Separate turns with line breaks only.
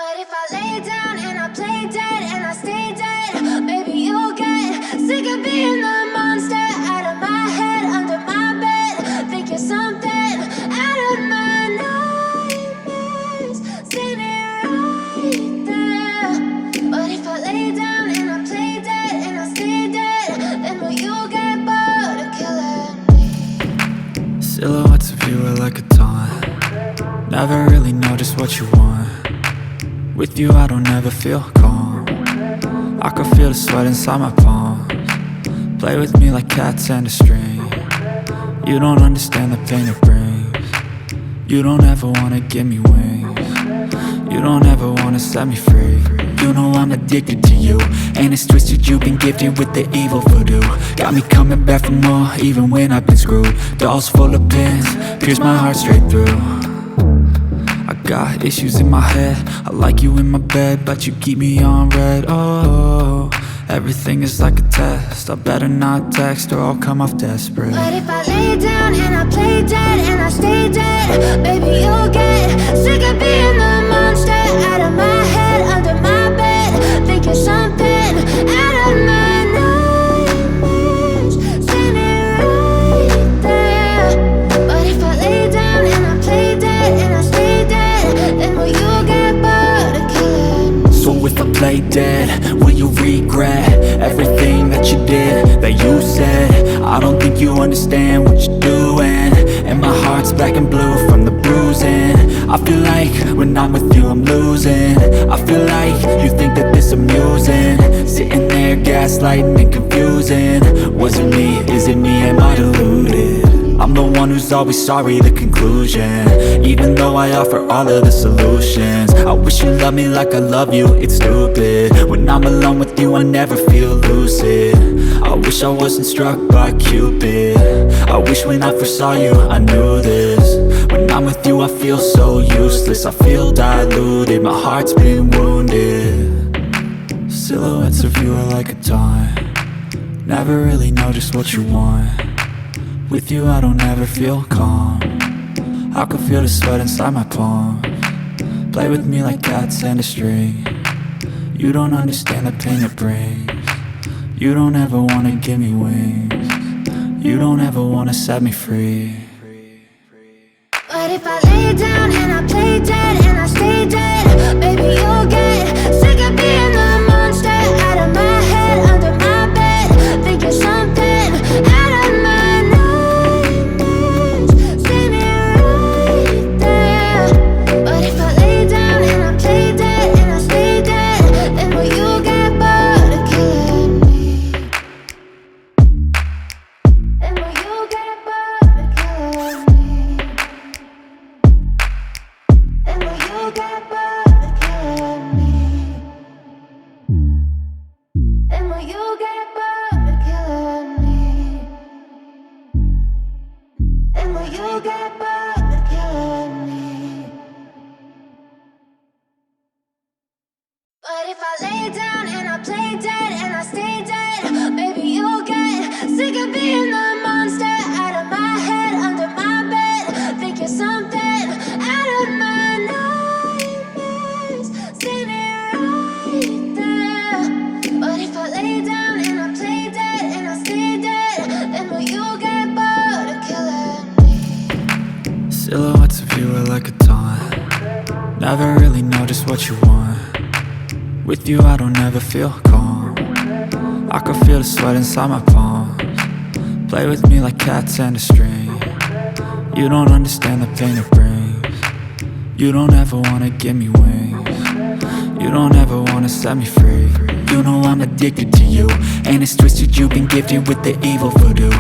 But if I lay down and I play dead and I stay dead, maybe you'll get sick of being the monster out of my head, under my bed. Think you're something out of my nightmares, standing right there. But if I lay down and I play dead and I stay dead, then will you get bored of killing me?
Silhouettes of you are like a taunt. Never really know just what you want. With you I don't ever feel calm. I can feel the sweat inside my palms. Play with me like cats and a string. You don't understand the pain it brings. You don't ever wanna give me wings. You don't ever wanna set me free. You know I'm addicted to you, and it's twisted, you've been gifted with the evil voodoo. Got me coming back for more, even when I've been screwed. Dolls full of pins, pierce my heart straight through. I got issues in my head, I like you in my bed, but you keep me on red. Oh, everything is like a test, I better not text or I'll come off desperate.
But if I lay down and I play dead and I stay dead, baby you'll get sick of being the monster out of my head, under my bed. Think you're something out of my nightmares, standing right there. But if I lay down and I play dead and I stay dead, then will you get bored of killing me?
So if I play dead, will you regret everything that you did, that you said? I don't think you understand what you're doing, and my heart's black and blue from the bruising. I feel like when I'm with you I'm losing. I feel like you think that this amusing, sitting there gaslighting and confusing. Was it me? Is it me? Am I deluded? I'm the one who's always sorry, the conclusion, even though I offer all of the solutions. I wish you loved me like I love you, it's stupid. When I'm alone with you I never feel lucid. I wish I wasn't struck by Cupid. I wish when I first saw you I knew this. When I'm with you I feel so useless, I feel diluted, my heart's been wounded. Silhouettes of you are like a taunt. Never really know just what you want. With you I don't ever feel calm. I can feel the sweat inside my palms. Play with me like cats and a string. You don't understand the pain it brings. You don't ever wanna give me wings. You don't ever wanna set me free.
But if I lay down and I play dead and I stay dead, baby you'll get sick of being the monster out of my head, under my bed. Think you're something out of my nightmares, standing right there. But if I lay down and I play dead and I stay dead, then will you get bored of killing me? Then will you get bored of killing me? And will you get bored of killing me? And will you get bored of killing me? And will you get bored of killing me? But if I lay down and I play dead and I stay dead, baby you'll get sick of being the monster out of my head, under my bed. Think you're something out of my nightmares, standing right there. But if I lay down and I play dead and I stay dead, then will you get bored of killing me?
Silhouettes of you are like a taunt. Never really know just what you want. With you I don't ever feel calm. I can feel the sweat inside my palms. Play with me like cats and a string. You don't understand the pain it brings. You don't ever wanna give me wings. You don't ever wanna set me free. You know I'm addicted to you, and it's twisted, you've been gifted with the evil voodoo.